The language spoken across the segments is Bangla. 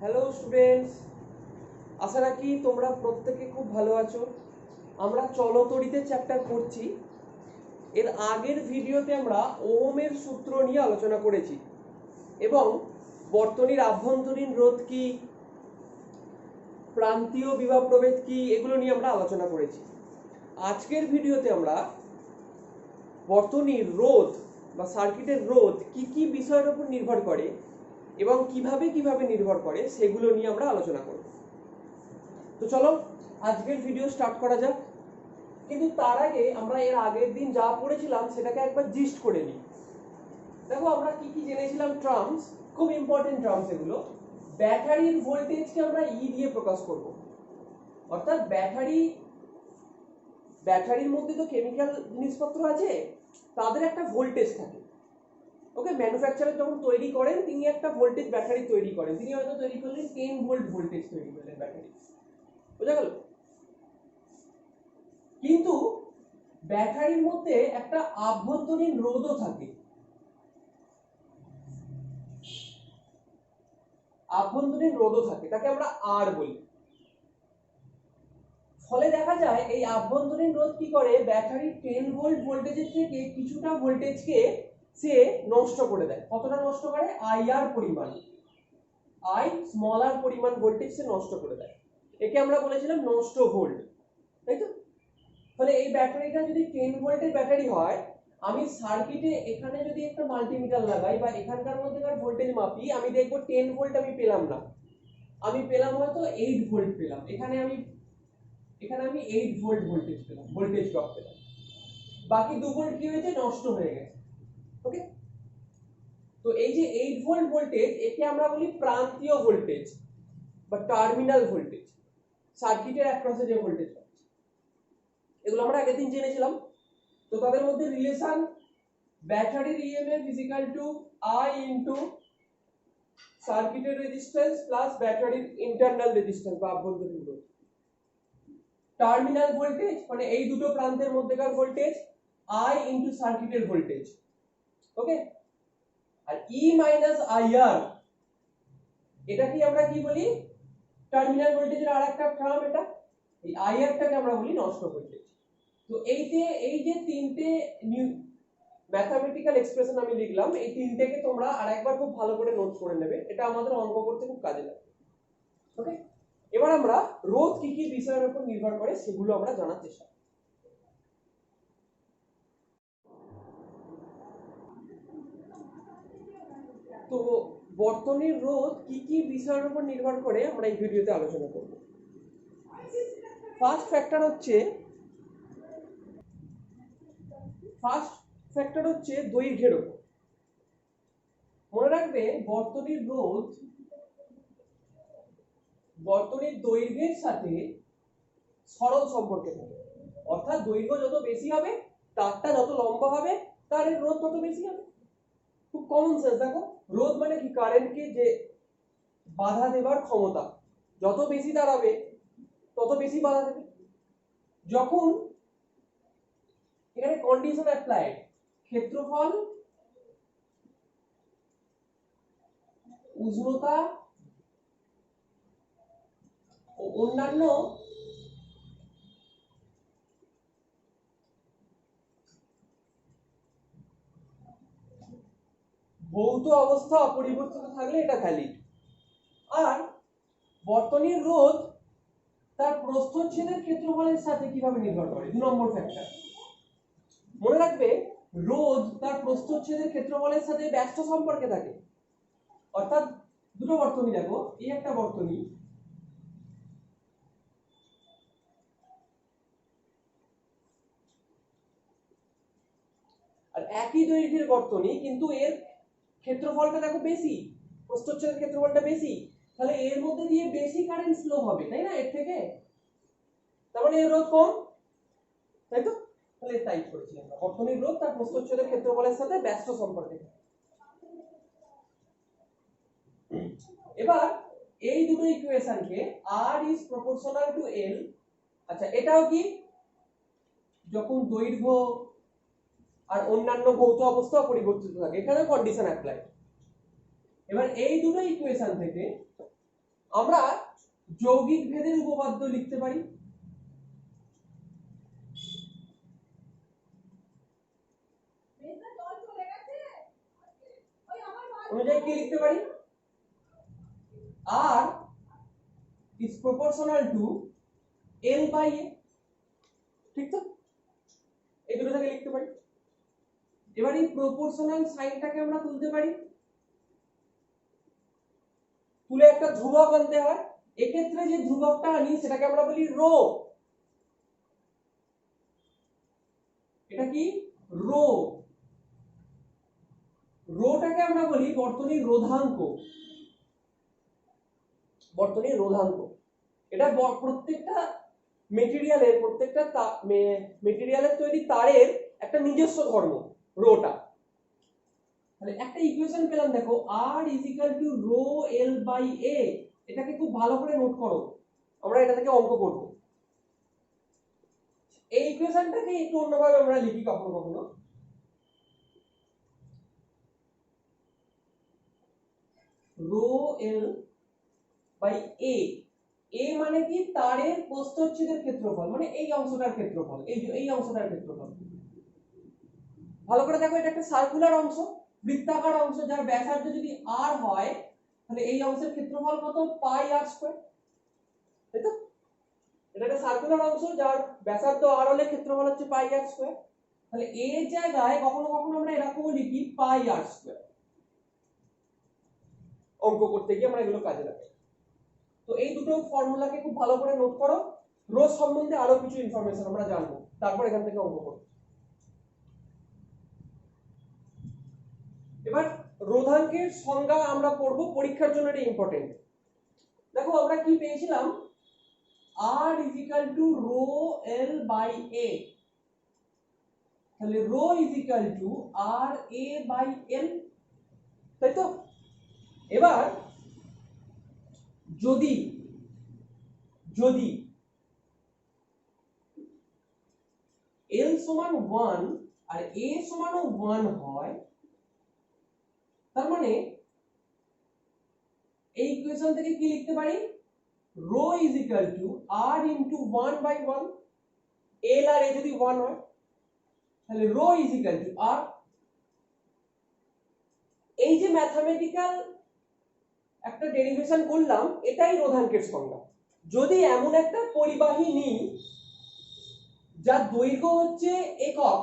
হ্যালো স্টুডেন্টস, আশা রাখি তোমরা প্রত্যেকে খুব ভালো আছো। আমরা চলতরিতে চ্যাপ্টার করছি। এর আগের ভিডিওতে আমরা ওহমের সূত্র নিয়ে আলোচনা করেছি এবং বর্তনীর আভ্যন্তরীণ রোধ কি, প্রান্তীয় বিভব প্রভেদ কি, এগুলো নিয়ে আমরা আলোচনা করেছি। আজকের ভিডিওতে আমরা বর্তনীর রোধ বা সার্কিটের রোধ কি কি বিষয়ের উপর নির্ভর করে এবং কিভাবে কিভাবে নির্ভর করে সেগুলো নিয়ে আমরা আলোচনা করব। তো চলো আজকের ভিডিও স্টার্ট করা যাক। কিন্তু তার আগে আমরা এর আগের দিন যা পড়েছিলাম সেটাকে একবার জিস্ট করে নিই। দেখো আমরা কি কি জেনেছিলাম টার্মস, খুব ইম্পর্টেন্ট টার্মস এগুলো। ব্যাটারির ভোল্টেজকে আমরা ই দিয়ে প্রকাশ করব, অর্থাৎ ব্যাটারির মধ্যে তো কেমিক্যাল জিনিসপত্র আছে, তাদের একটা ভোল্টেজ থাকে। ওকে, ম্যানুফ্যাকচারার যখন তৈরি করেন তিনি একটা ভোল্টেজ ব্যাটারি তৈরি করেন, তিনি হয়তো তৈরি করলেন 10 ভোল্ট ভোল্টেজ তৈরি করলেন ব্যাটারি, বোঝা গেল? কিন্তু ব্যাটারির মধ্যে একটা আভ্যন্তরীণ রোধও থাকে। তাকে আমরা আর বলি। ফলে দেখা যায় এই আভ্যন্তরীণ রোধ কি করে, ব্যাটারির 10 ভোল্ট ভোল্টেজের থেকে কিছুটা ভোল্টেজকে সে নষ্ট করে দেয়। কতটা নষ্ট করে? আইআর পরিমাণ, আই স্মল আর পরিমাণ ভোল্টেজ সে নষ্ট করে দেয়। একে আমরা বলেছিলাম নষ্ট ভোল্ট, তাই তো? ফলে এই ব্যাটারিটা যদি 10 ভোল্টের ব্যাটারি হয়, আমি সার্কিটে এখানে যদি একটা মাল্টিমিটার লাগাই বা এখানকার মধ্যেকার ভোল্টেজ মাপি, আমি দেখব 10 ভোল্ট আমি পেলাম না, আমি পেলাম হয়তো 8 ভোল্ট পেলাম। এখানে আমি 8 ভোল্ট ভোল্টেজ পেলাম, ভোল্টেজ ড্রপ পেলাম। বাকি 2 ভোল্ট কি হয়েছে? নষ্ট হয়ে গেছে। ওকে, তো এই যে 8 ভোল্ট ভোল্টেজ, একে আমরা বলি প্রান্তীয় ভোল্টেজ বা টার্মিনাল ভোল্টেজ। সার্কিটের অ্যাক্রসে যে ভোল্টেজ, এগুলো আমরা আগের দিন জেনেছিলাম। তো তাদের মধ্যে রিলেশন ব্যাটারির EMF is equal to I into সার্কিটের রেজিস্ট্যান্স প্লাস ব্যাটারির ইন্টারনাল রেজিস্ট্যান্স বা আভ্যন্তরীণ রোধ। টার্মিনাল ভোল্টেজ মানে এই দুটো প্রান্তের মধ্যেকার ভোল্টেজ, আই ইনটু সার্কিটের ভোল্টেজ। ওকে, আর ই মাইনাস আইআর, এটা কি আমরা কি বলি? টার্মিনাল ভোল্টেজের আরেকটা টার্ম এটা। এই আইআরটাকে আমরা বলি নষ্ট ভোল্টেজ। তো এই যে তিনটে ম্যাথমেটিক্যাল এক্সপ্রেশন আমি লিখলাম, এই তিনটেকে তোমরা আরেকবার খুব ভালো করে নোট করে নেবে, এটা আমাদের অঙ্ক করতে খুব কাজে লাগবে। ওকে, এবার আমরা রোধ কি কি বিষয়ের উপর নির্ভর করে সেগুলো আমরা জানার চেষ্টা করব। তো বর্তনীর রোধ কি কি বিষয়ের উপর নির্ভর করে আমরা এই ভিডিওতে আলোচনা করব। ফার্স্ট ফ্যাক্টর হচ্ছে দৈর্ঘ্যের উপর। মনে রাখবে বর্তনীর দৈর্ঘ্যের সাথে সরল সম্পর্কে থাকে, অর্থাৎ দৈর্ঘ্য যত বেশি হবে, তারটা যত লম্বা হবে, তার রোধ তত বেশি হবে। খুব কমন সেন্স। দেখো, রোধ মানে কি? কারেন্টকে যে বাধা দেবার ক্ষমতা, যত বেশি দাঁড়াবে তত বেশি বাধা দেবে। যখন এখানে কন্ডিশন অ্যাপ্লাইড, ক্ষেত্রফল, উষ্ণতা ও অন্যান্য ভৌত অবস্থা অপরিবর্তিত থাকলে এটা ভ্যালিড। আর বর্তনীর রোধ তার প্রস্থচ্ছেদের ক্ষেত্রফলের সাথে কিভাবে নির্ভর করে? 2 নম্বর ফ্যাক্টর। মনে রাখবে, রোধ তার প্রস্থচ্ছেদের ক্ষেত্রফলের সাথে ব্যস্ত সম্পর্কে থাকে। অর্থাৎ দুটো বর্তনী, দেখো এই একটা বর্তনী, আর একই দৈর্ঘ্যের বর্তনী, কিন্তু এর ক্ষেত্রফলটা দেখো বেশি, প্রস্থচ্ছেদের ক্ষেত্রফলটা বেশি, তাহলে এর মধ্যে দিয়ে বেশি কারেন্ট ফ্লো হবে, তাই না? এর থেকে, তার মানে এর রোধ কম, তাই তো? তাহলে টাইপ করেছি আমরা, বর্তনীর রোধ তার প্রস্থচ্ছেদের ক্ষেত্রফলের সাথে ব্যস্ত সম্পর্কে থাকে। এবার এই দুটো ইকুয়েশনকে r is proportional to l, আচ্ছা এটাও কি? যখন দৈর্ঘ্য আর অন্যান্য ভৌত অবস্থা পরিবর্তিত থাকে, এখানে কন্ডিশন অ্যাপ্লাই। এবার এই দুটো ইকুয়েশন থেকে আমরা যৌগিক ভেদের উপপাদ্য লিখতে পারি। অনুযায়ী কি লিখতে পারি? R is proportional to L by A, ঠিক তো? এই দুটো থেকে লিখতে পারি। এবার এই প্রপোর্শনাল সাইনটাকে আমরা তুলতে পারি, তুলে একটা ধ্রুবক আনতে হয়। এক্ষেত্রে যে ধ্রুবকটা আনি সেটাকে আমরা বলি রো। এটা কি? রো। রোটাকে আমরা বলি বর্তনীর রোধাঙ্ক। বর্তনীর রোধাঙ্ক এটা প্রত্যেকটা মেটেরিয়ালের তৈরি তারের একটা নিজস্ব ধর্ম রোটা। তাহলে একটা ইকুয়েশন পেলাম, দেখো R is equal to rho L by A। এটাকে খুব ভালো করে নোট করো, আমরা এটা থেকে অঙ্ক করব। এই ইকুয়েশনটাকে একটু অন্যভাবে আমরা লিখি কখনো কখনো। rho L by A। A মানে কি? তারের প্রস্থচ্ছেদের ক্ষেত্রফল, মানে এই অংশটার ক্ষেত্রফল, এই অংশটার ক্ষেত্রফল। ভালো করে দেখো, এটা একটা সার্কুলার অংশ, বৃত্তাকার অংশ, যার ব্যাসার্ধ যদি r হয় তাহলে এই অংশের ক্ষেত্রফল কত? পাই r স্কয়ার, তাই তো? এটা একটা সার্কুলার অংশ যার ব্যাসার্ধ r হলে ক্ষেত্রফল হচ্ছে পাই r স্কয়ার। তাহলে এর জায়গায় কখনো কখনো আমরা এরকমও লিখি পাই r স্কয়ার। অঙ্ক করতে গিয়ে আমরা এগুলো কাজে লাগাই। তো এই দুটো ফর্মুলাকে খুব ভালো করে নোট করো। রো সম্বন্ধে আরো কিছু ইনফরমেশন আমরা জানবো, তারপর এখান থেকে অঙ্ক করব। এবার রোধাঙ্কের সংজ্ঞা আমরা পড়বো, পরীক্ষার জন্য এটা ইম্পর্টেন্ট। দেখো আমরা কি পেয়েছিলাম? R is equal to rho L by A। তাহলে rho is equal to R A by L, তাই তো? এবার যদি L সমান 1 আর A সমানও 1 হয়, তার মানে এই ইকুয়েশন থেকে কি লিখতে পারি? rho is equal to R into 1 by 1। L R A যদি 1 হয় তাহলে rho is equal to R। এই যে ম্যাথমেটিক্যাল একটা ডেরিভেশন করলাম, এটাই রোধাঙ্কের সংজ্ঞা। যদি এমন একটা পরিবাহী নিই যার দৈর্ঘ্য হচ্ছে একক,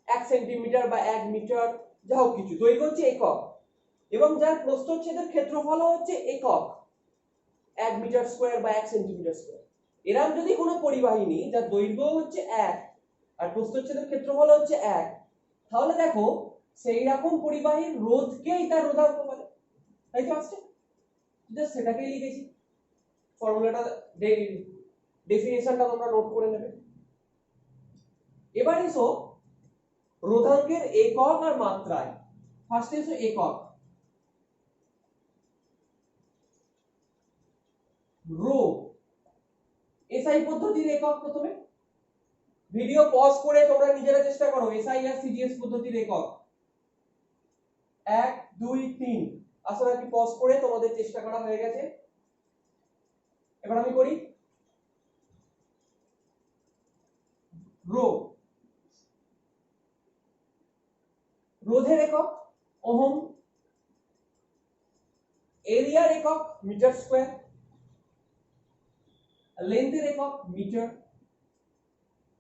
1 সেন্টিমিটার বা 1 মিটার, যা হোক কিছু, দৈর্ঘ্য হচ্ছে একক, এবং যার প্রস্থচ্ছেদের ক্ষেত্রফল হচ্ছে একক, 1 মিটার স্কয়ার বা 1 সেন্টিমিটার স্কয়ার। এরকম যদি কোনো পরিবাহী নিই যার দৈর্ঘ্য হচ্ছে 1 আর প্রস্থচ্ছেদের ক্ষেত্রফল হচ্ছে 1, তাহলে দেখো সেই রকম পরিবাহীর রোধকেই তার রোধাঙ্ক বলে, তাই তো? আসছে জাস্ট সেটাকেই লিখেছি। ফর্মুলাটা, ডেফিনিশনটা তোমরা নোট করে নেবে। এবার এসো রোধাঙ্কের একক আর মাত্রায়। ফার্স্টে এসো একক। রো এসআই পদ্ধতির একক। প্রথমে ভিডিও পজ করে তোমরা নিজেরা চেষ্টা করো এসআই আর সিজিএস পদ্ধতির একক। 1 2 3। আসলে কি পজ করে তোমাদের চেষ্টা করা হয়ে গেছে? এবার আমি করি। রো, রোধের একক ওহম, এরিয়ার একক মিটার স্কয়ার, লেন্থের একক মিটার।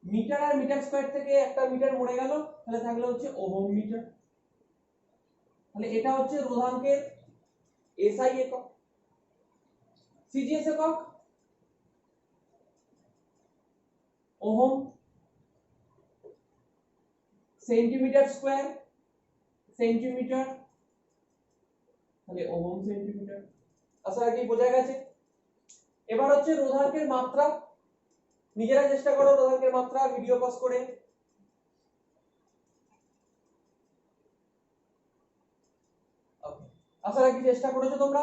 মিটার আর মিটার স্কয়ার থেকে একটা মিটার মরে গেল, তাহলে থাকলো হচ্ছে ওহম মিটার। তাহলে এটা হচ্ছে রোধাঙ্কের এসআই একক। সিজিএস একক ওহম, সেন্টিমিটার স্কয়ার, সেন্টিমিটার, তাহলে ওহম সেন্টিমিটার। আশা কি বোঝা গেছে? এবার হচ্ছে রোধাঙ্কের মাত্রা। নিজেরা চেষ্টা করো রোধাঙ্কের মাত্রা ভিডিও পজ করে। ওকে, আশা রাখি চেষ্টা করেছো তোমরা।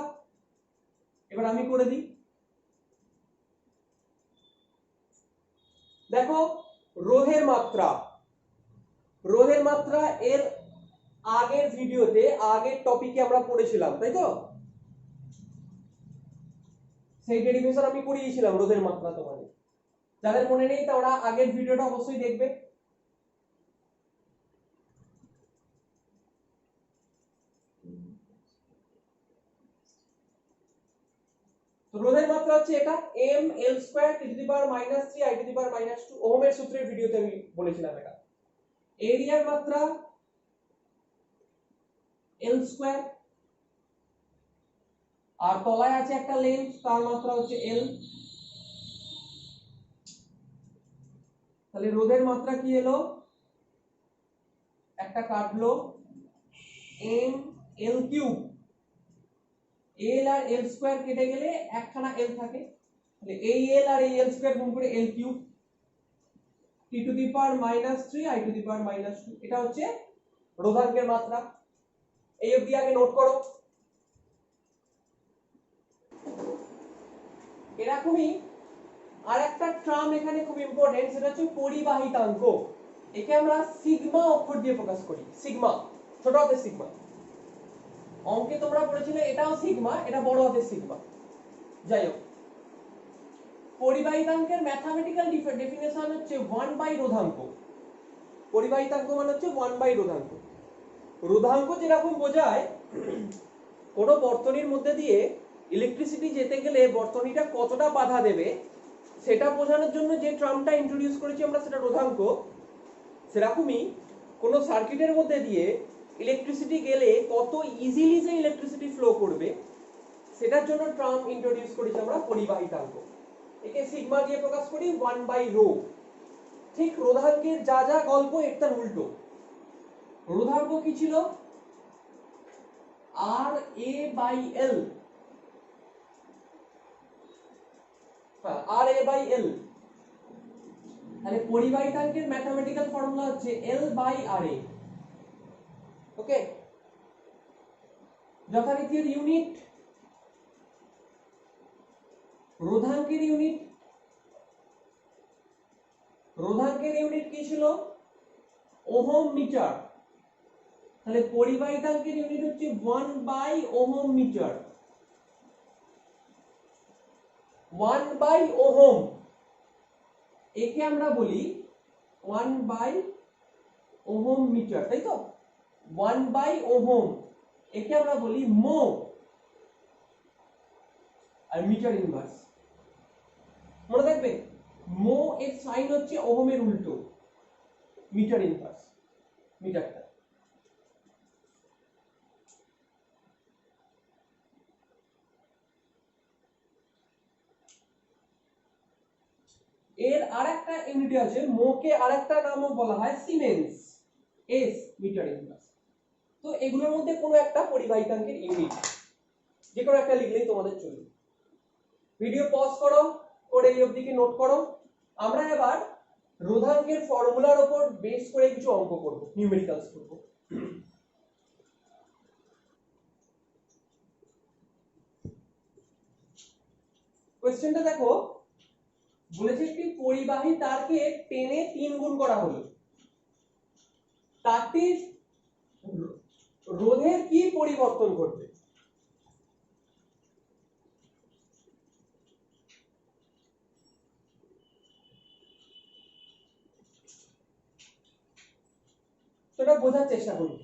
এবার আমি করে দিই। দেখো রোধের মাত্রা, রোধের মাত্রা এর আগের ভিডিওতে আগের টপিকে আমরা পড়েছিলাম, তাই তো? সেই ডেরিভেশন আমি করিয়েছিলাম রোধের মাত্রা তোমাদের। যাদের মনে নেই তারা আগের ভিডিওটা অবশ্যই দেখবে। তো রোধের মাত্রা হচ্ছে এটা m l square t to the power -3 i to the power -2 ওহমের সূত্রের ভিডিওতে আমি বলেছিলাম এটা। এরিয়ার মাত্রা l স্কয়ার, আর তলায় আছে একটা লেন্থ তার মাত্রা হচ্ছে l। তাহলে রোধের মাত্রা কি এলো, একটা কাটলো m l কিউব, l আর l স্কয়ার কেটে গেলে একখানা l থাকে, তাহলে এই l আর এই l স্কয়ার গুণ করে l cube t to the power -3 i to the power -2, এটা হচ্ছে রোধাঙ্কের মাত্রা। এই অবধি আগে নোট করো। এরকমই আরেকটা টার্ম এখানে খুব ইম্পর্টেন্ট, সেটা হচ্ছে পরিবাহিতাঙ্ক। একে আমরা সিগমা অক্ষর দিয়ে প্রকাশ করি, সিগমা, ছোট হাতের সিগমা। অঙ্কে তোমরা পড়েছিলে এটাও সিগমা, এটা বড় হাতের সিগমা। যাই হোক, পরিবাহিতাঙ্কের ম্যাথমেটিক্যাল ডেফিনেশন হচ্ছে 1 বাই রোধাঙ্ক। পরিবাহিতাঙ্ক মানে হচ্ছে 1 বাই রোধাঙ্ক। রোধাঙ্ক যেরকম বোঝায় কোনো বর্তনীর মধ্যে দিয়ে ইলেকট্রিসিটি যেতে গেলে বর্তনীটা কতটা বাধা দেবে সেটা বোঝানোর জন্য যে টার্মটা ইন্ট্রোডিউস করেছি আমরা, সেটা রোধাঙ্ক। সেরকমই কোনো সার্কিটের মধ্যে দিয়ে ইলেকট্রিসিটি গেলে কত ইজিলি যে ইলেকট্রিসিটি ফ্লো করবে সেটার জন্য টার্ম ইন্ট্রোডিউস করেছি আমরা পরিবাহিতাঙ্ক। একে সিগমা দিয়ে প্রকাশ করি 1 বাই রো। ঠিক রোধাঙ্কের যা যা গল্প এর তার উল্টো। রোধাঙ্ক কি ছিল, আর এ by L, R A by এল। তাহলে পরিবাহিতাঙ্কের ম্যাথমেটিক্যাল ফর্মুলা হচ্ছে L by R A. Okay, যথারীতির ইউনিট, রোধাঙ্কের ইউনিট, রোধাঙ্কের ইউনিট কি ছিল, ওহম মিটার। তাহলে পরিবাহিতাঙ্কের ইউনিট হচ্ছে 1 by ohm metre. 1 by ohm, একে আমরা বলি 1 বাই ওহম মিটার, তাই তো। 1 বাই ওহম একে আমরা বলি মো, আর মিটার ইনভার্স মনে রাখবে, মো এর সাইন হচ্ছে ওহমের উল্টো, মিটার ইনভার্স মিটারটা। এর আরেকটা ইউনিট আছে, মোকে আরেকটা নামও বলা হয় সিমেন্স, এস মিটার ইনভার্স। তো এগুলোর মধ্যে কোনো একটা পরিবাহিতাঙ্কের ইউনিট, যে কোনো একটা লিখলেই তোমাদের চলবে। ভিডিও পজ করো, করে এই অবধিকে নোট করো। আমরা এবার রোধাঙ্কের ফর্মুলার উপর বেস করে কিছু অঙ্ক করব, নিউমেরিক্যালস করব। কোশ্চেনটা দেখো, বলেছে একটি পরিবাহী তারকে টেনে 3 গুণ করা হলো, তারটির রোধের কি পরিবর্তন ঘটবে। সেটা বোঝার চেষ্টা করুন।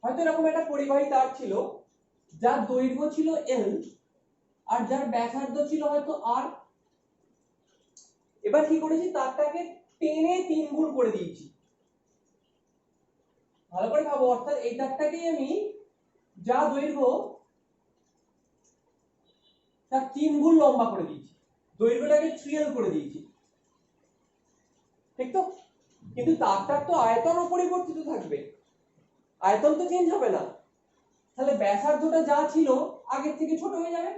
হয়তো এরকম একটা পরিবাহী তার ছিল যার দৈর্ঘ্য ছিল এল আর যার ব্যাসার্ধ ছিল হয়তো আর। এবার কি করেছি, তারটাকে টেনে 3 গুণ করে দিয়েছি। ভালো করে ভাবো, অর্থাৎ এই তারটাকে আমি যা দৈর্ঘ্য তার 3 গুণ লম্বা করে দিয়েছি, দৈর্ঘ্যটাকে 3l করে দিয়েছি, ঠিক তো। কিন্তু তারটার তো আয়তন অপরিবর্তিত থাকবে, আয়তন তো চেঞ্জ হবে না। তাহলে ব্যাসার্ধটা যা ছিল আগের থেকে ছোট হয়ে যাবে।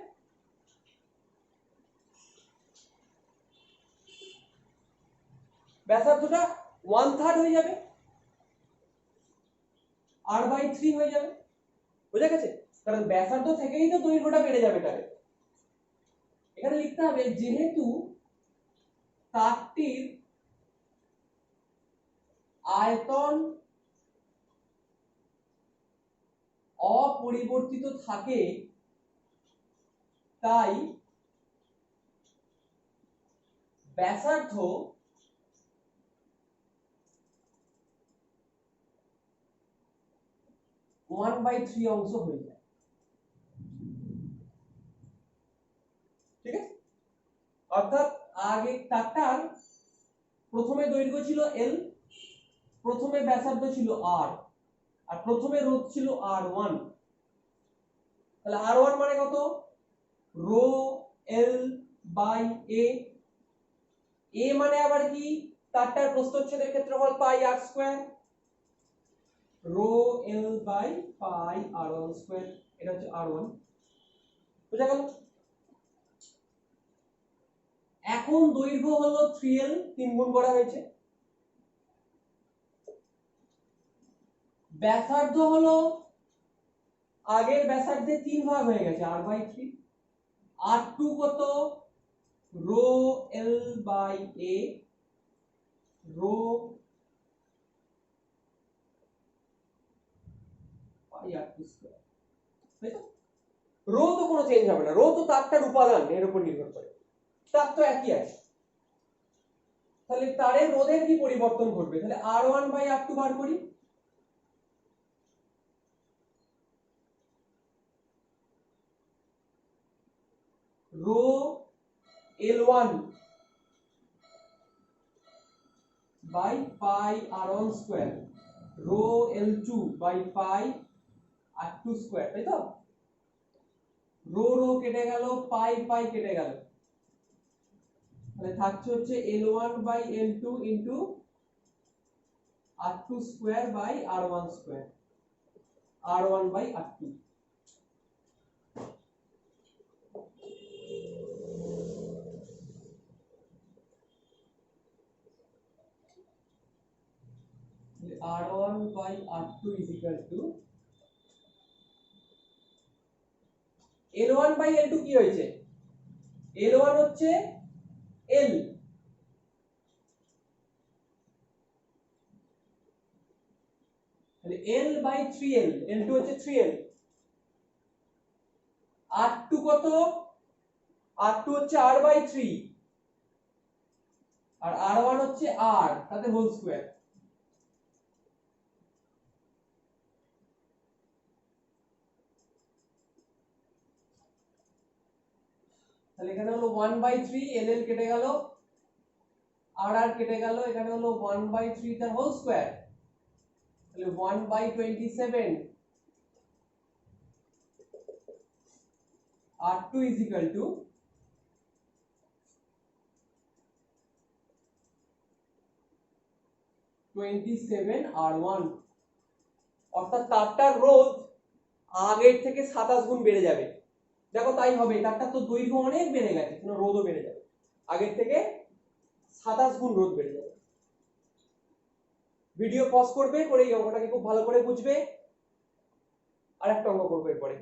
ব্যাসার্ধটা 1/3 হয়ে যাবে, r/3 হয়ে যাবে। বুঝা গেছে? কারণ ব্যাসার্ধ থেকেই তো দৈর্ঘ্যটা বেড়ে যাবে তাহলে। এখানে লিখতে হবে যেহেতু তারটির আয়তন অপরিবর্তিত থাকে, তাই ব্যাসার্ধ ওয়ান বাই থ্রি অংশ হয়ে যায়। ঠিক আছে, অর্থাৎ আগে তারটার প্রথমে দৈর্ঘ্য ছিল এল, প্রথমে ব্যাসার্ধ ছিল আর, আর প্রথমে রোধ ছিল আর ওয়ান। তাহলে আর ওয়ান মানে কত? রো এল বাই এ। এ মানে আবার কি? তারটার প্রস্থচ্ছেদের ক্ষেত্রফল pi r square, rho L by pi r one square. এটা হচ্ছে আর ওয়ান। বুঝা গেল? এখন দৈর্ঘ্য হলো 3l, 3 গুণ করা হয়েছে। ব্যাসার্ধ হলো আগের ব্যাসার্ধে 3 ভাগ হয়ে গেছে, r বাই 3। r2 কত? Rho L by A, rho pi r2 square. তাই তো? রো তো কোনো চেঞ্জ হবে না, রো তো তারটার উপাদান, এর উপর নির্ভর করে, তার তো একই আছে। তাহলে তারের রোধের কি পরিবর্তন ঘটবে? তাহলে r1 বাই r2 বার করি। Rho L1 by pi r1 square, rho L2 by pi r2 square. তাই তো? রো রো কেটে গেল, পাই পাই কেটে গেল, তাহলে থাকছে হচ্ছে L1 by L2 into r2 square by r1 square, r1 by r2। r1 by r2 is equal to L1 by L2 কি হয়েছে? L1 হচ্ছে L, তাহলে L by 3L, L2 হচ্ছে 3L। R2 কত? R2 হচ্ছে R by 3, আর R1 হচ্ছে R, তাতে হোল স্কয়ার। তাহলে এখানে হলো 1 by 3, LL কেটে গেল, RR কেটে গেল, এখানে হলো 1 by 3 তার হোল স্কয়ার, তাহলে 1 by 27। R2 is equal to 27 R1। অর্থাৎ তারটার রোধ আগের থেকে 27 গুণ বেড়ে যাবে। দেখো তাই হবে, তারটার তো দৈর্ঘ্য অনেক বেড়ে গেছে, কিন্তু রোধও বেড়ে যাবে, আগের থেকে 27 গুণ রোধ বেড়ে যাবে। ভিডিও পজ করবে, করে এই অঙ্কটাকে খুব ভালো করে বুঝবে, আর একটা অঙ্ক করবে এরপরে।